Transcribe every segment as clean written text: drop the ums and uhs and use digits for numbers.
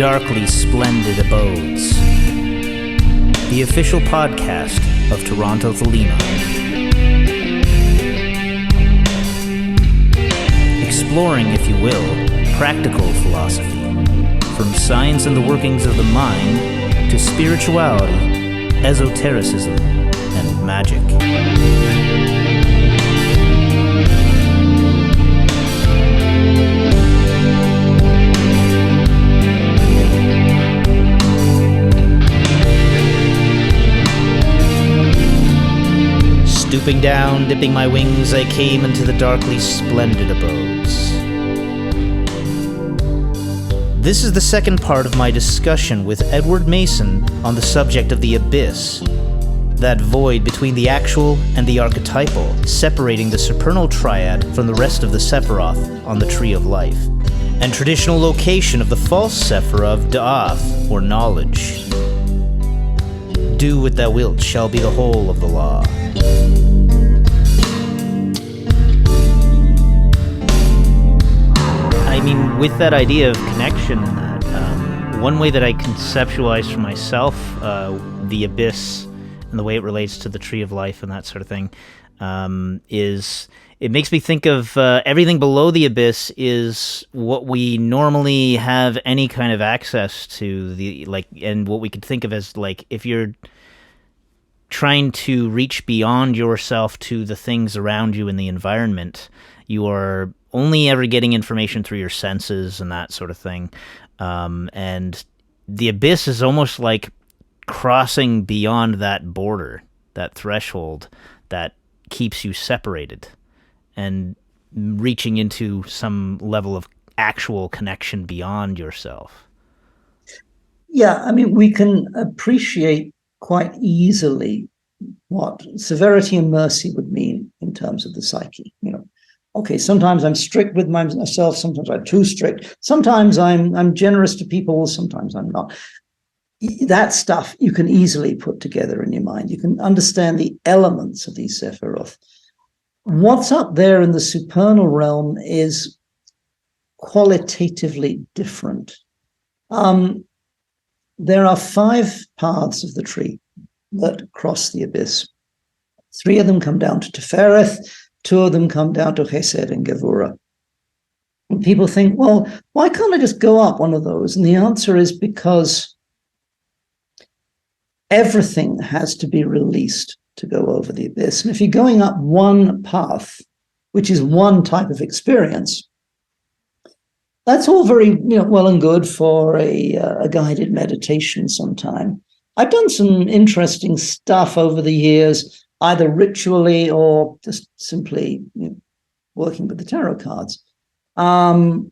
Darkly Splendid Abodes, the official podcast of Toronto Thelema. Exploring, if you will, practical philosophy, from science and the workings of the mind to spirituality, esotericism, and magic. Stooping down, dipping my wings, I came into the darkly splendid abodes. This is the second part of my discussion with Edward Mason on the subject of the abyss, that void between the actual and the archetypal, separating the supernal triad from the rest of the Sephiroth on the Tree of Life, and traditional location of the false Sephirah of Da'ath, or knowledge. Do what thou wilt shall be the whole of the law. I mean, with that idea of connection and that, one way that I conceptualize for myself the abyss and the way it relates to the Tree of Life and that sort of thing is it makes me think of everything below the abyss is what we normally have any kind of access to, and what we could think of as, like, if you're trying to reach beyond yourself to the things around you in the environment, you are only ever getting information through your senses and that sort of thing. And the abyss is almost like crossing beyond that border, that threshold that keeps you separated and reaching into some level of actual connection beyond yourself. Yeah, I mean, we can appreciate quite easily what severity and mercy would mean in terms of the psyche. You know, okay, sometimes I'm strict with myself, sometimes I'm too strict, sometimes I'm generous to people, sometimes I'm not. That stuff you can easily put together in your mind. You can understand the elements of these Sephiroth. What's up there in the supernal realm is qualitatively different. There are 5 paths of the tree that cross the abyss. 3 of them come down to Tefereth, 2 of them come down to Chesed and Gevurah. And people think, well, why can't I just go up one of those? And the answer is because everything has to be released to go over the abyss. And if you're going up one path, which is one type of experience, that's all very well and good for a guided meditation sometime. I've done some interesting stuff over the years, either ritually or just simply working with the tarot cards, and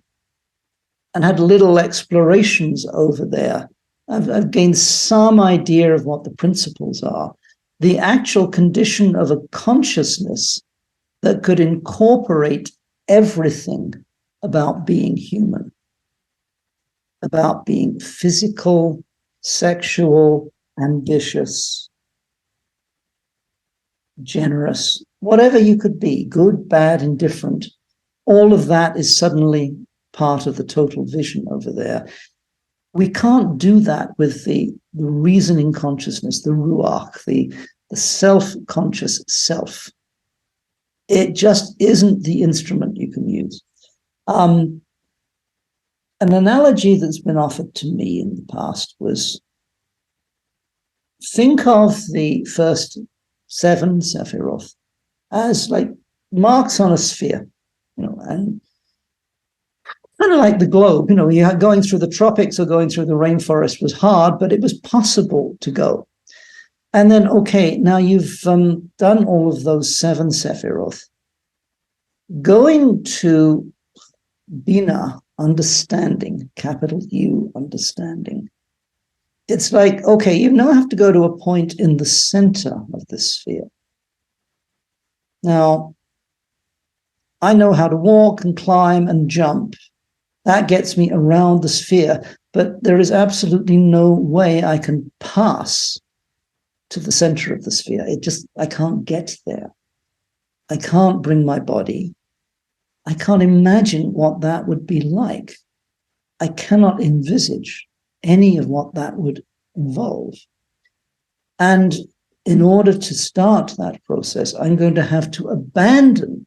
had little explorations over there. I've gained some idea of what the principles are. The actual condition of a consciousness that could incorporate everything about being human, about being physical, sexual, ambitious, generous, whatever you could be, good, bad, indifferent, all of that is suddenly part of the total vision over there. We can't do that with the reasoning consciousness, the ruach, the self-conscious self. It just isn't the instrument you can use. An analogy that's been offered to me in the past was, think of the first 7 Sephiroth as like marks on a sphere, and kind of like the globe, you're going through the tropics or going through the rainforest was hard, but it was possible to go. And then, okay, now you've done all of those 7 Sephiroth. Going to Bina, understanding, capital U, understanding. It's like, okay, you now have to go to a point in the center of the sphere. Now, I know how to walk and climb and jump. That gets me around the sphere, but there is absolutely no way I can pass to the center of the sphere. I can't get there. I can't bring my body. I can't imagine what that would be like. I cannot envisage any of what that would involve. And in order to start that process, I'm going to have to abandon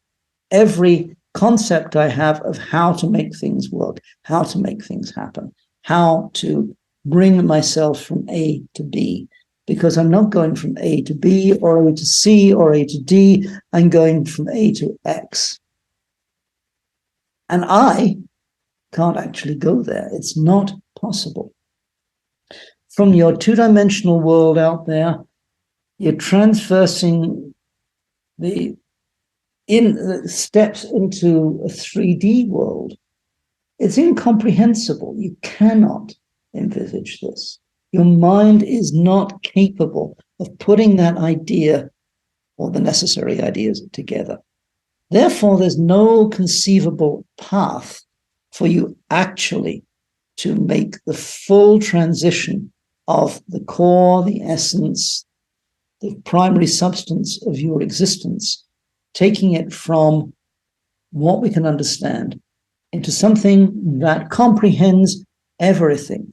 every concept I have of how to make things work, how to make things happen, how to bring myself from A to B, because I'm not going from A to B or A to C or A to D. I'm going from A to X. And I can't actually go there. It's not possible. From your two-dimensional world out there, you're transversing the steps into a 3D world. It's incomprehensible. You cannot envisage this. Your mind is not capable of putting that idea or the necessary ideas together. Therefore, there's no conceivable path for you actually to make the full transition of the core, the essence, the primary substance of your existence, taking it from what we can understand into something that comprehends everything.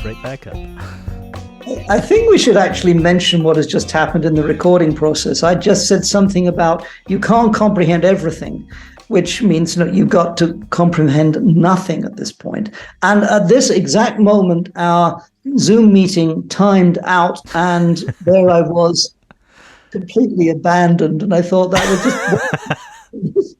Right back up. I think we should actually mention what has just happened in the recording process. I just said something about you can't comprehend everything, which means you've got to comprehend nothing at this point. And at this exact moment, our Zoom meeting timed out, and there I was, completely abandoned. And I thought that was just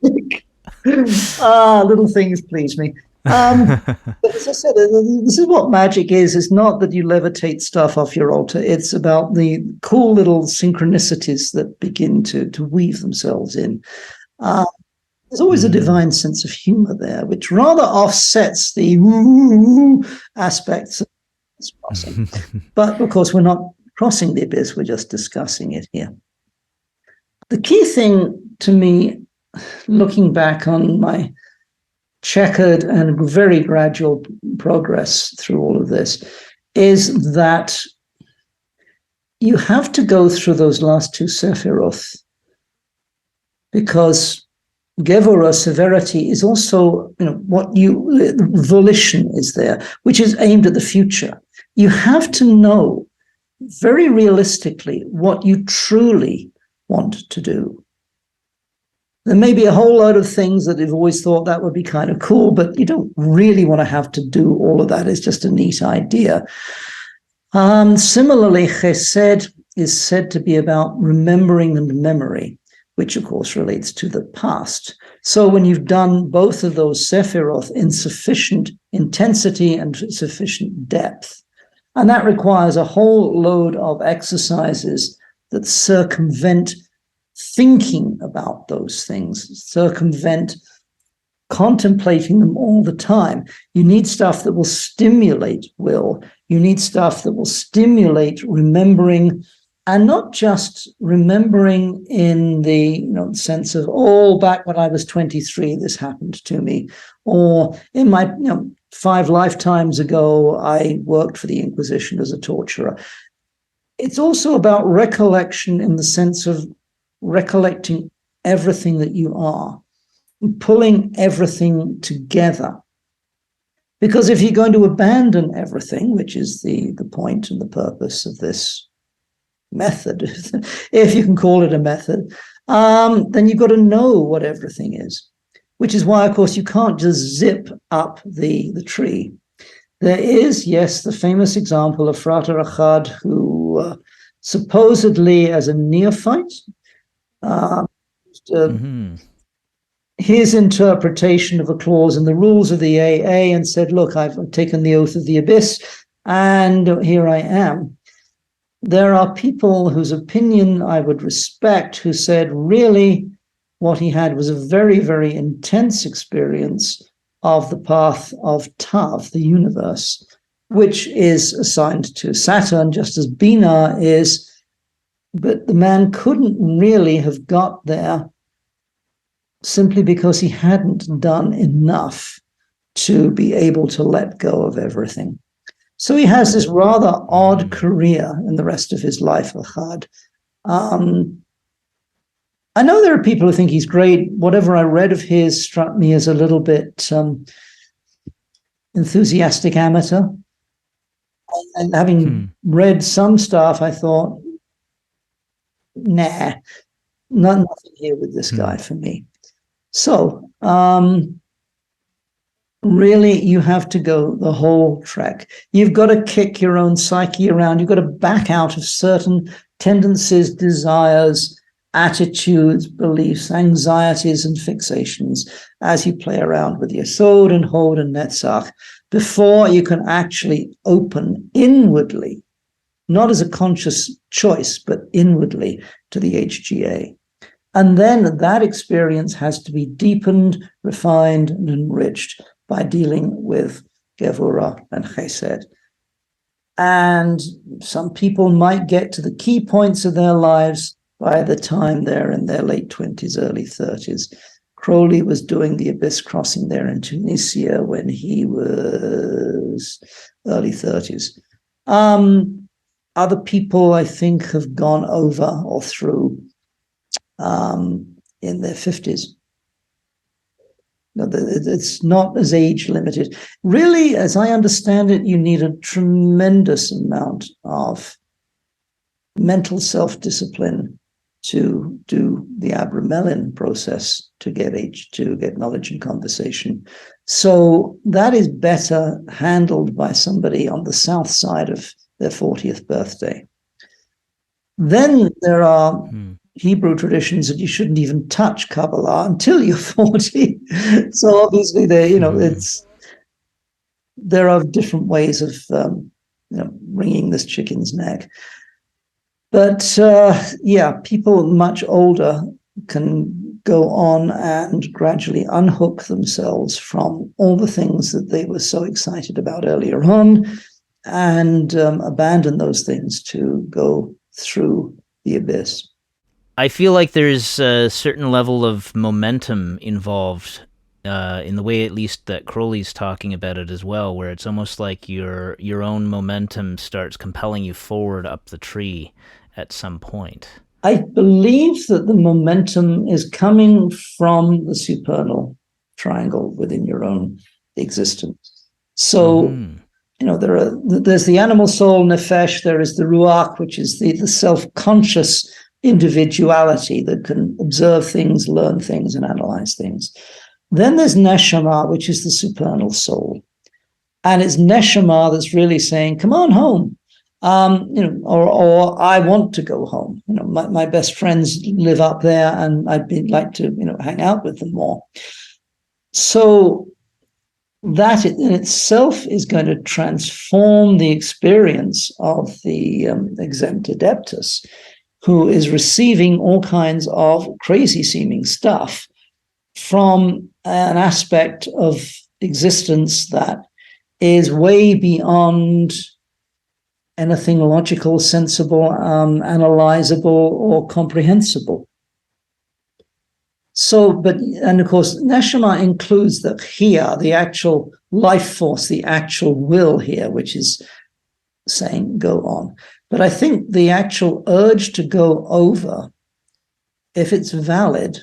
little things please me. But as I said, this is what magic is. It's not that you levitate stuff off your altar. It's about the cool little synchronicities that begin to weave themselves in. There's always a divine sense of humor there, which rather offsets the aspects of this crossing. But of course, we're not crossing the abyss. We're just discussing it here. The key thing to me, looking back on my checkered and very gradual progress through all of this, is that you have to go through those last two Sephiroth, because Gevurah, severity, is also, volition is there, which is aimed at the future. You have to know very realistically what you truly want to do. There may be a whole load of things that you've always thought that would be kind of cool, but you don't really want to have to do all of that. It's just a neat idea. Similarly, chesed is said to be about remembering and memory, which of course relates to the past. So when you've done both of those Sephiroth in sufficient intensity and sufficient depth, and that requires a whole load of exercises that circumvent thinking about those things, circumvent contemplating them all the time. You need stuff that will stimulate will. You need stuff that will stimulate remembering, and not just remembering in the sense of, back when I was 23, this happened to me, or in my 5 lifetimes ago, I worked for the Inquisition as a torturer. It's also about recollection in the sense of recollecting everything that you are, pulling everything together. Because if you're going to abandon everything, which is the point and the purpose of this method, if you can call it a method, then you've got to know what everything is, which is why, of course, you can't just zip up the tree. There is, yes, the famous example of Frater Achad, who supposedly, as a neophyte, his interpretation of a clause in the rules of the AA and said, look, I've taken the oath of the abyss, and here I am. There are people whose opinion I would respect who said, really, what he had was a very, very intense experience of the path of Tav, the universe, which is assigned to Saturn, just as Binah is. But the man couldn't really have got there simply because he hadn't done enough to be able to let go of everything. So he has this rather odd career in the rest of his life, Achad. I know there are people who think he's great. Whatever I read of his struck me as a little bit enthusiastic amateur. And having read some stuff, I thought, nah, nothing here with this guy for me. So really, you have to go the whole trek. You've got to kick your own psyche around. You've got to back out of certain tendencies, desires, attitudes, beliefs, anxieties, and fixations as you play around with your Sod and Hod and Netzach before you can actually open inwardly, not as a conscious choice, but inwardly to the HGA. And then that experience has to be deepened, refined, and enriched by dealing with Gevurah and Chesed. And some people might get to the key points of their lives by the time they're in their late 20s, early 30s. Crowley was doing the Abyss crossing there in Tunisia when he was early 30s. Other people, I think, have gone over or through in their 50s. No, it's not as age limited. Really, as I understand it, you need a tremendous amount of mental self-discipline to do the Abramelin process to get knowledge and conversation. So that is better handled by somebody on the south side of their 40th birthday. Then there are Hebrew traditions that you shouldn't even touch Kabbalah until you're 40. So obviously there are different ways of wringing this chicken's neck. But people much older can go on and gradually unhook themselves from all the things that they were so excited about earlier on and abandon those things to go through the abyss. I feel like there's a certain level of momentum involved in the way, at least, that Crowley's talking about it as well, where it's almost like your own momentum starts compelling you forward up the tree at some point. I believe that the momentum is coming from the supernal triangle within your own existence. So, there's the animal soul, nefesh, there is the ruach, which is the self-conscious individuality that can observe things, learn things, and analyze things. Then there's neshama, which is the supernal soul. And it's neshama that's really saying, come on home. Or I want to go home. My best friends live up there, and I'd like to, hang out with them more. So that in itself is going to transform the experience of the exempt adeptus, who is receiving all kinds of crazy-seeming stuff from an aspect of existence that is way beyond anything logical, sensible, analyzable, or comprehensible. So, and of course, neshama includes the chiyah, the actual life force, the actual will here, which is saying go on. But I think the actual urge to go over, if it's valid,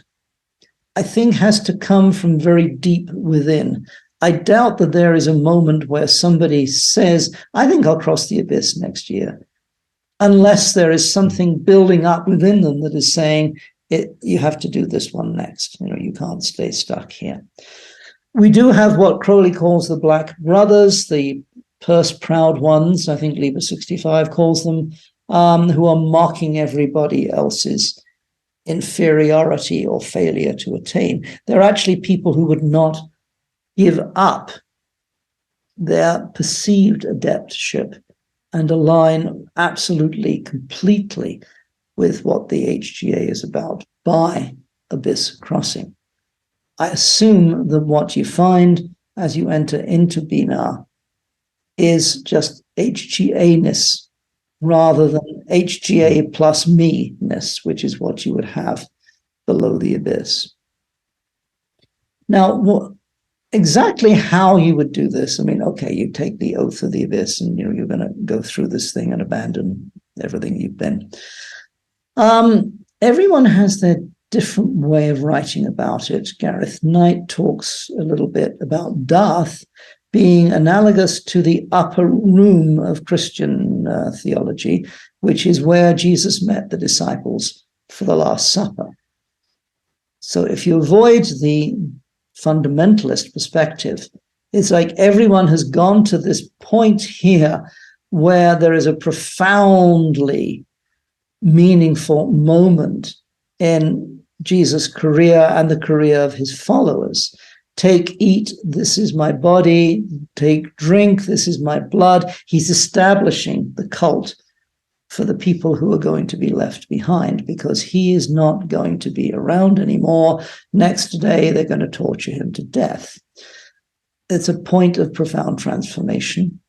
I think has to come from very deep within. I doubt that there is a moment where somebody says, I think I'll cross the abyss next year, unless there is something building up within them that is saying, you have to do this one next. You can't stay stuck here. We do have what Crowley calls the Black Brothers, the purse-proud ones, I think Liber 65 calls them, who are mocking everybody else's inferiority or failure to attain. They're actually people who would not give up their perceived adeptship and align absolutely, completely with what the HGA is about by abyss crossing. I assume that what you find as you enter into Binah is just HGA-ness rather than HGA plus me-ness, which is what you would have below the abyss. Now, exactly how you would do this, you take the oath of the abyss and you're going to go through this thing and abandon everything you've been. Everyone has their different way of writing about it. Gareth Knight talks a little bit about Darth being analogous to the upper room of Christian theology, which is where Jesus met the disciples for the Last Supper. So if you avoid the fundamentalist perspective, it's like everyone has gone to this point here where there is a profoundly meaningful moment in Jesus' career and the career of his followers. Take, eat, this is my body. Take, drink, this is my blood. He's establishing the cult for the people who are going to be left behind, because he is not going to be around anymore. Next day, they're going to torture him to death. It's a point of profound transformation.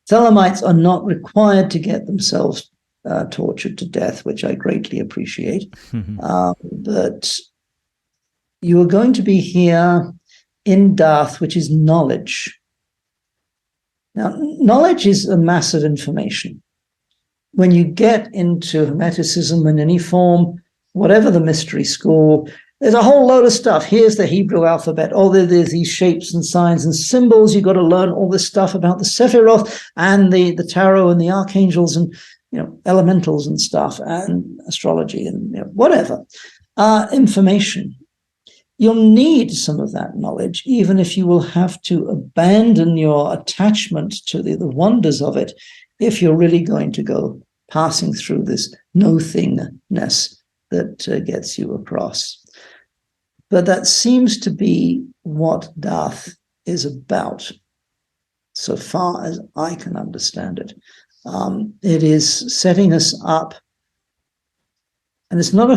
Thelemites are not required to get themselves tortured to death, which I greatly appreciate. But you are going to be here in Darth, which is knowledge. Now, knowledge is a mass of information. When you get into Hermeticism in any form, whatever the mystery school, there's a whole load of stuff. Here's the Hebrew alphabet. Oh, there's these shapes and signs and symbols. You've got to learn all this stuff about the Sephiroth and the tarot and the archangels and elementals and stuff and astrology and whatever. Information. You'll need some of that knowledge, even if you will have to abandon your attachment to the wonders of it, if you're really going to go passing through this no-thingness that gets you across. But that seems to be what Darth is about, so far as I can understand it. It is setting us up, and it's not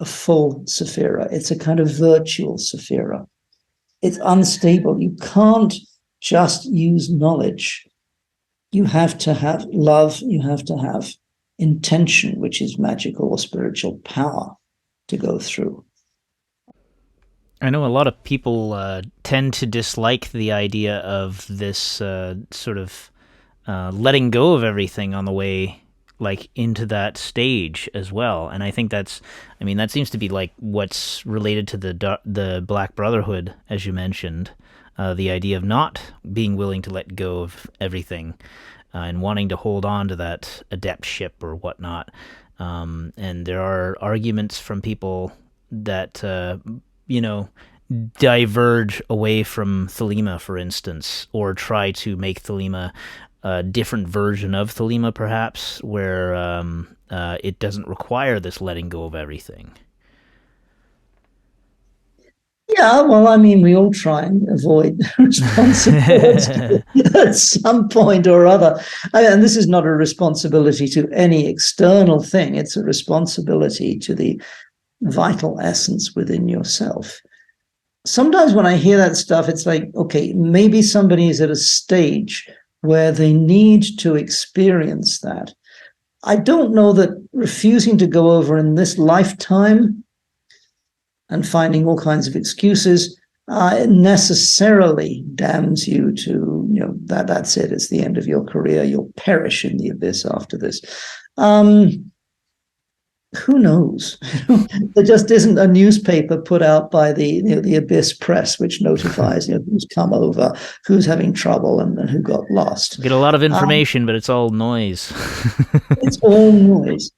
a full Sephira. It's a kind of virtual Sephira. It's unstable. You can't just use knowledge. You have to have love. You have to have intention, which is magical or spiritual power to go through. I know a lot of people tend to dislike the idea of this sort of letting go of everything on the way into that stage as well. And I think that seems to be what's related to the Black Brotherhood, as you mentioned, the idea of not being willing to let go of everything and wanting to hold on to that adeptship or whatnot. And there are arguments from people that, diverge away from Thelema, for instance, or try to make Thelema a different version of Thelema, perhaps, where it doesn't require this letting go of everything. Yeah, well, we all try and avoid responsibility at some point or other. And this is not a responsibility to any external thing. It's a responsibility to the vital essence within yourself. Sometimes when I hear that stuff, it's like, okay, maybe somebody is at a stage where they need to experience that. I don't know that refusing to go over in this lifetime and finding all kinds of excuses necessarily damns you to, that's it, it's the end of your career, you'll perish in the abyss after this. Who knows? There just isn't a newspaper put out by the Abyss Press which notifies who's come over, who's having trouble, and who got lost. Get a lot of information, but it's all noise. It's all noise.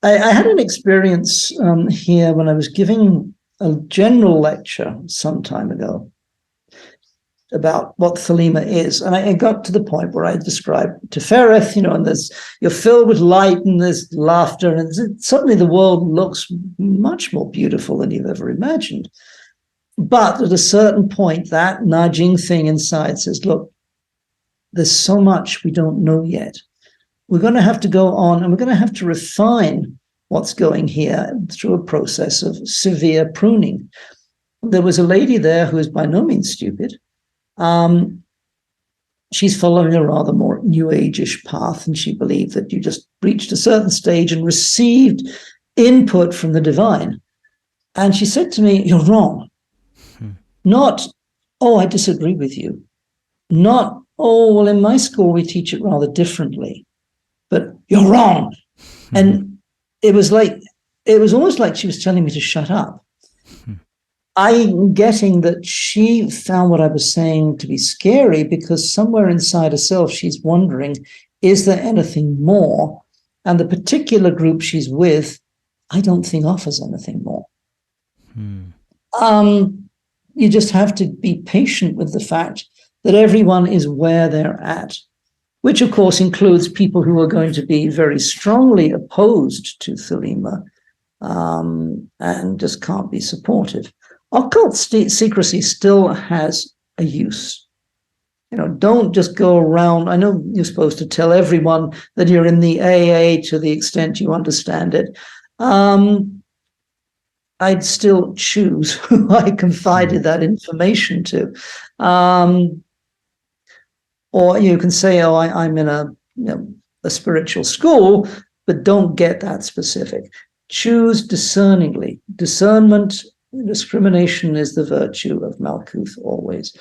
I had an experience here when I was giving a general lecture some time ago about what Thelema is. And I got to the point where I described Tefereth, and you're filled with light and there's laughter, and suddenly the world looks much more beautiful than you've ever imagined. But at a certain point, that nudging thing inside says, look, there's so much we don't know yet. We're going to have to go on, and we're going to have to refine what's going here through a process of severe pruning. There was a lady there who is by no means stupid. She's following a rather more New Age-ish path, and she believed that you just reached a certain stage and received input from the divine. And she said to me, you're wrong. Not, oh, I disagree with you. Not, oh, well, in my school we teach it rather differently. But you're wrong. And it was like it was almost like she was telling me to shut up. I'm getting that she found what I was saying to be scary because somewhere inside herself, she's wondering, is there anything more? And the particular group she's with, I don't think offers anything more. You just have to be patient with the fact that everyone is where they're at, which of course includes people who are going to be very strongly opposed to Thelema and just can't be supportive. Occult secrecy still has a use. Don't just go around. I know you're supposed to tell everyone that you're in the AA to the extent you understand it. I'd still choose who I confided that information to. Or you can say, oh, I'm in a spiritual school, but don't get that specific. Choose discerningly. Discernment, discrimination is the virtue of Malkuth always.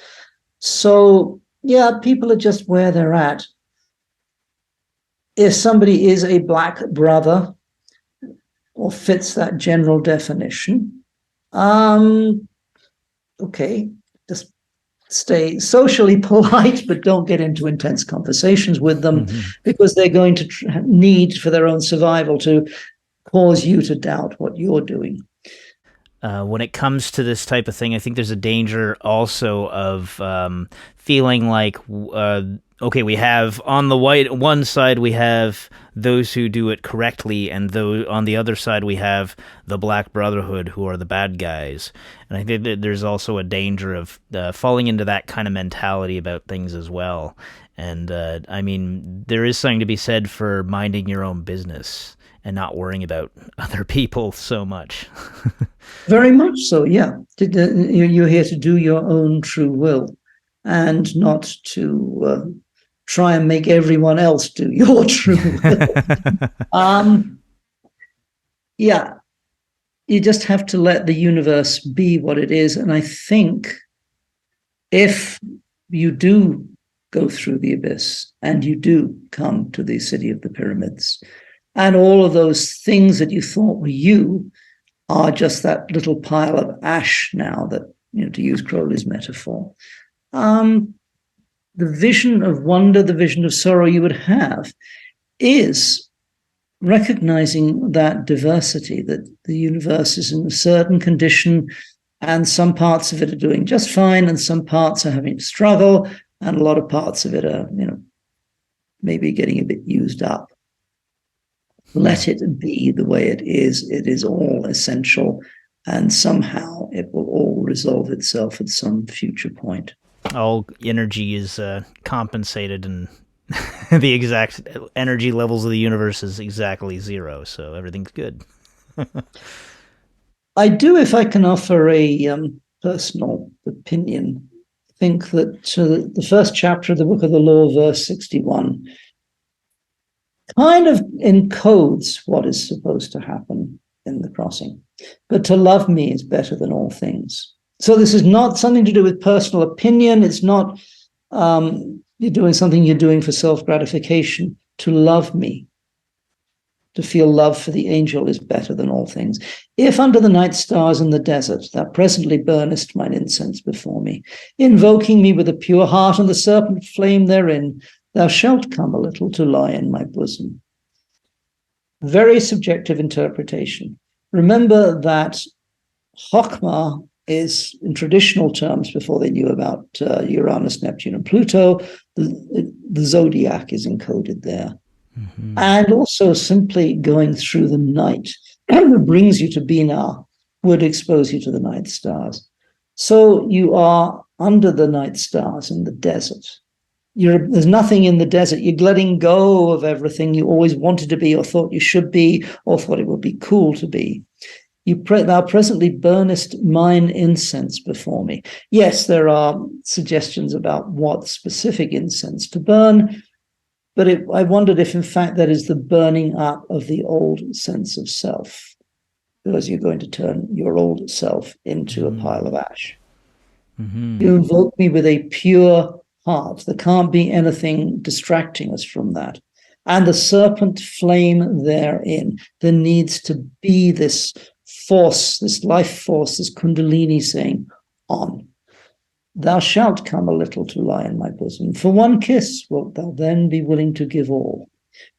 So, yeah, people are just where they're at. If somebody is a black brother or fits that general definition, okay, just stay socially polite, but don't get into intense conversations with them because they're going to need for their own survival to cause you to doubt what you're doing. When it comes to this type of thing, I think there's a danger also of feeling like, okay, we have on the one side we have those who do it correctly, and on the other side we have the Black Brotherhood, who are the bad guys. And I think that there's also a danger of falling into that kind of mentality about things as well. And I mean, there is something to be said for minding your own business and not worrying about other people so much. Very much so, yeah. You're here to do your own true will and not to try and make everyone else do your true will. Yeah, you just have to let the universe be what it is. And I think if you do go through the abyss and you do come to the city of the pyramids, and all of those things that you thought were you are just that little pile of ash now that, to use Crowley's metaphor. The vision of wonder, the vision of sorrow you would have is recognizing that diversity, that the universe is in a certain condition and some parts of it are doing just fine and some parts are having to struggle and a lot of parts of it are, maybe getting a bit used up. Let it be the way it is. It is all essential, and somehow it will all resolve itself at some future point. All energy is compensated, and the exact energy levels of the universe is exactly zero, so everything's good. I do, if I can offer a personal opinion, think that the first chapter of the Book of the Law, verse 61, kind of encodes what is supposed to happen in the crossing. But to love me is better than all things. So this is not something to do with personal opinion. It's not you're doing something you're doing for self-gratification. To love me, to feel love for the angel is better than all things. If under the night stars in the desert thou presently burnest mine incense before me, invoking me with a pure heart and the serpent flame therein, thou shalt come a little to lie in my bosom. Very subjective interpretation. Remember that Chokhmah is, in traditional terms, before they knew about Uranus, Neptune, and Pluto, the zodiac is encoded there. Mm-hmm. And also simply going through the night brings you to Binah, would expose you to the night stars. So you are under the night stars in the desert. There's nothing in the desert. You're letting go of everything you always wanted to be or thought you should be or thought it would be cool to be. Thou presently burnest mine incense before me. Yes, there are suggestions about what specific incense to burn, but I wondered if, in fact, that is the burning up of the old sense of self, because you're going to turn your old self into a pile of ash. Mm-hmm. You invoke me with a pure heart. There can't be anything distracting us from that. and the serpent flame therein. There needs to be this force, this life force, this kundalini saying, on. Thou shalt come a little to lie in my bosom. For one kiss wilt thou then be willing to give all.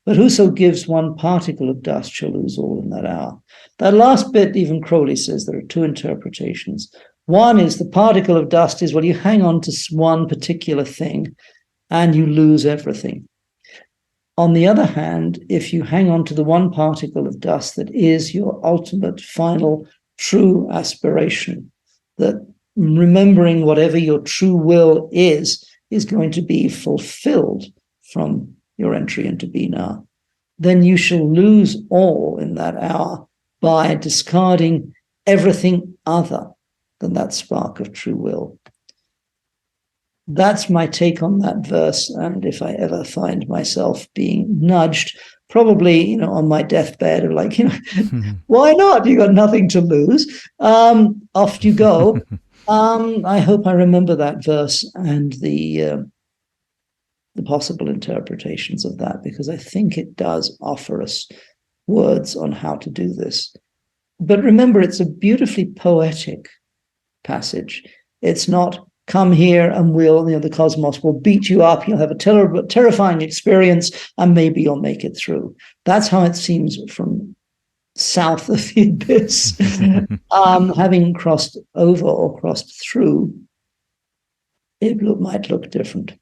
But whoso gives one particle of dust shall lose all in that hour. That last bit, even Crowley says there are two interpretations. One is the particle of dust is, well, you hang on to one particular thing and you lose everything. On the other hand, if you hang on to the one particle of dust that is your ultimate, final, true aspiration, that remembering whatever your true will is going to be fulfilled from your entry into Binah, then you shall lose all in that hour by discarding everything other than that spark of true will. That's my take on that verse. And if I ever find myself being nudged, probably, on my deathbed, or like, why not? You got nothing to lose. Off you go. I hope I remember that verse and the possible interpretations of that, because I think it does offer us words on how to do this. But remember, it's a beautifully poetic passage. It's not come here and the cosmos will beat you up, you'll have a terrifying experience, and maybe you'll make it through. That's how it seems from south of the abyss. Having crossed over or crossed through, it might look different.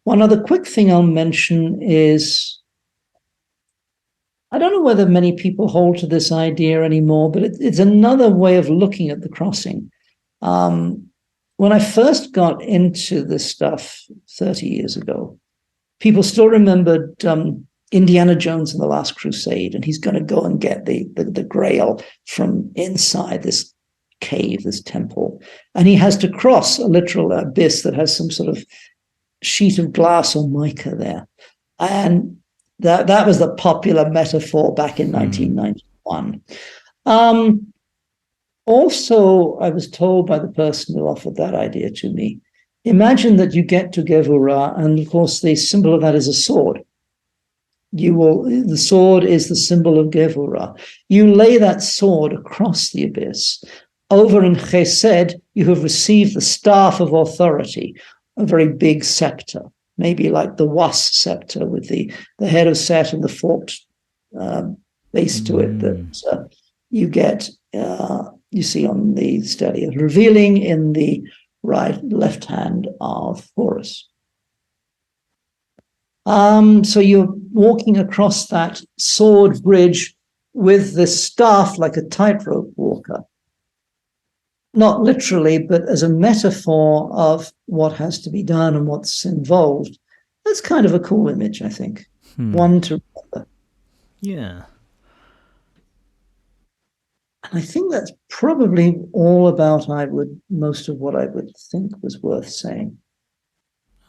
One other quick thing I'll mention is, I don't know whether many people hold to this idea anymore, but it's another way of looking at the crossing. When I first got into this stuff 30 years ago, people still remembered Indiana Jones and the Last Crusade, and he's going to go and get the Grail from inside this cave, this temple, and he has to cross a literal abyss that has some sort of sheet of glass or mica there. And that was the popular metaphor back in 1991. Also, I was told by the person who offered that idea to me, imagine that you get to Gevurah, and of course the symbol of that is a sword. The sword is the symbol of Gevurah. You lay that sword across the abyss. Over in Chesed, you have received the staff of authority, a very big scepter, maybe like the Was scepter with the head of Set and the forked base to it that you get, you see on the study of revealing in the left hand of Horus. So you're walking across that sword bridge with the staff like a tightrope walker. Not literally, but as a metaphor of what has to be done and what's involved. That's kind of a cool image, I think. One to remember. Yeah. And I think that's probably all about most of what I would think was worth saying.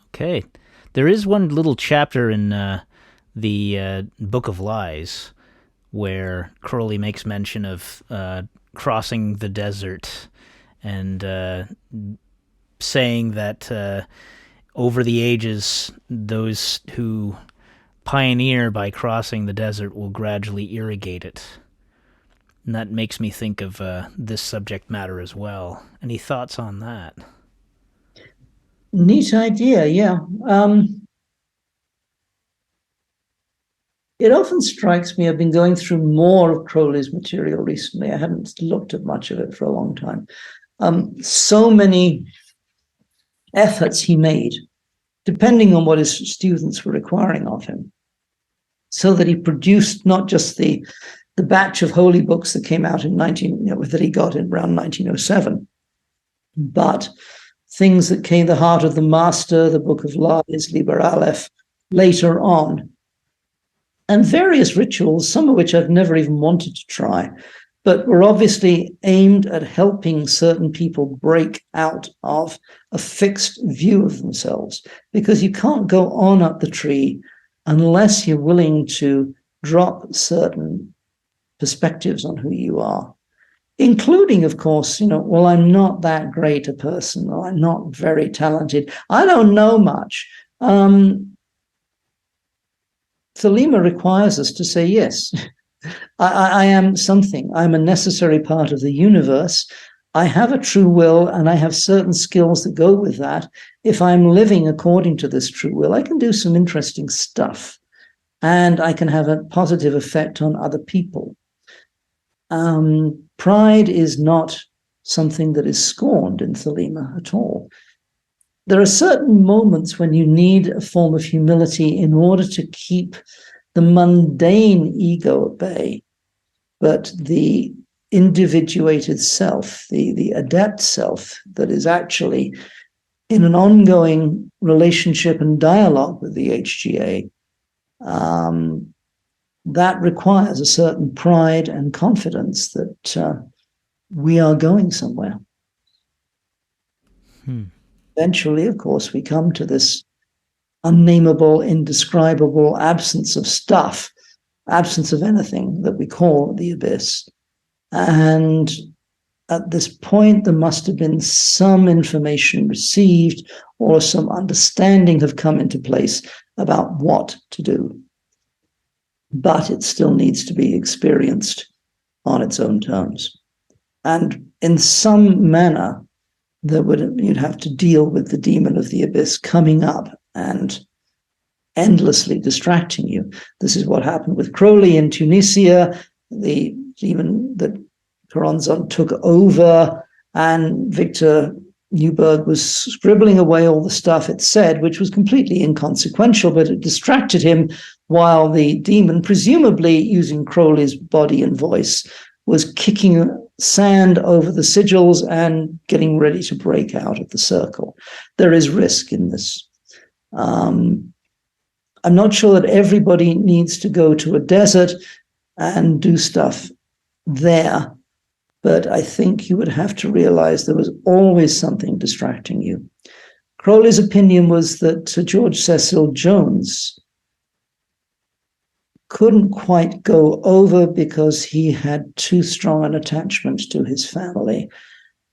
Okay. There is one little chapter in the Book of Lies where Crowley makes mention of crossing the desert and saying that over the ages, those who pioneer by crossing the desert will gradually irrigate it. And that makes me think of this subject matter as well. Any thoughts on that? Neat idea, yeah. It often strikes me, I've been going through more of Crowley's material recently. I hadn't looked at much of it for a long time. So many efforts he made, depending on what his students were requiring of him, so that he produced not just the batch of holy books that came out in that he got in around 1907, but things that came, the Heart of the Master, the Book of Lies, Liber Aleph, later on, and various rituals, some of which I've never even wanted to try, but were obviously aimed at helping certain people break out of a fixed view of themselves, because you can't go on up the tree unless you're willing to drop certain perspectives on who you are, including, of course, well, I'm not that great a person, or I'm not very talented, I don't know much. Thelema requires us to say, yes, I am something. I'm a necessary part of the universe. I have a true will, and I have certain skills that go with that. If I'm living according to this true will, I can do some interesting stuff, and I can have a positive effect on other people. Pride is not something that is scorned in Thelema at all. There are certain moments when you need a form of humility in order to keep the mundane ego at bay, but the individuated self, the adept self that is actually in an ongoing relationship and dialogue with the HGA, that requires a certain pride and confidence that we are going somewhere. Eventually, of course, we come to this unnameable, indescribable absence of stuff, absence of anything that we call the abyss. And at this point, there must have been some information received or some understanding have come into place about what to do. But it still needs to be experienced on its own terms. And in some manner, you'd have to deal with the demon of the abyss coming up and endlessly distracting you. This is what happened with Crowley in Tunisia, the demon that Choronzon took over, and Victor Newberg was scribbling away all the stuff it said, which was completely inconsequential, but it distracted him while the demon, presumably using Crowley's body and voice, was kicking sand over the sigils and getting ready to break out of the circle. There is risk in this. I'm not sure that everybody needs to go to a desert and do stuff there, but I think you would have to realize there was always something distracting you. Crowley's opinion was that George Cecil Jones couldn't quite go over because he had too strong an attachment to his family.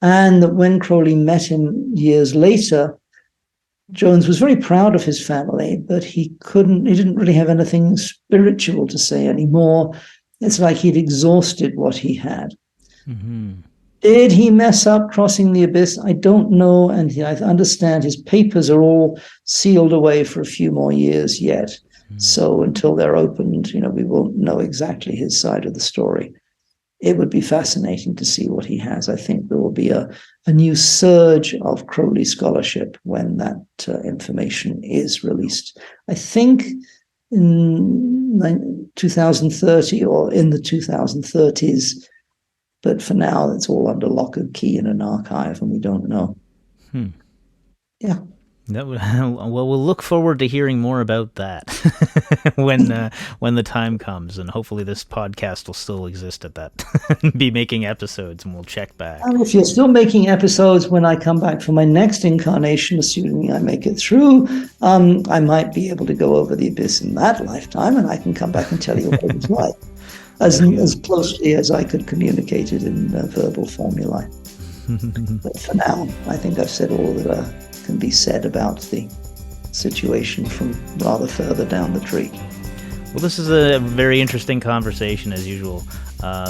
And that when Crowley met him years later, Jones was very proud of his family, but he didn't really have anything spiritual to say anymore. It's like he'd exhausted what he had. Mm-hmm. Did he mess up crossing the abyss? I don't know. And I understand his papers are all sealed away for a few more years yet. So until they're opened, we won't know exactly his side of the story. It would be fascinating to see what he has. I think there will be a new surge of Crowley scholarship when that information is released. I think in 2030 or in the 2030s, but for now it's all under lock and key in an archive and we don't know. Yeah. Well, we'll look forward to hearing more about that when the time comes, and hopefully this podcast will still exist at that, be making episodes, and we'll check back. And if you're still making episodes when I come back for my next incarnation, assuming I make it through, I might be able to go over the abyss in that lifetime, and I can come back and tell you what it was like, as closely as I could communicate it in verbal formulae. But for now, I think I've said all that can be said about the situation from rather further down the tree. Well, this is a very interesting conversation as usual.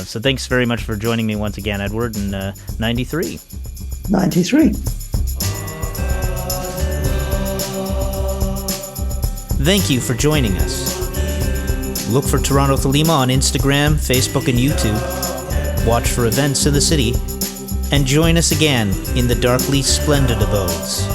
So thanks very much for joining me once again, Edward, in 93. 93. Thank you for joining us. Look for Toronto Thelema on Instagram, Facebook, and YouTube. Watch for events in the city. And join us again in the darkly splendid abodes.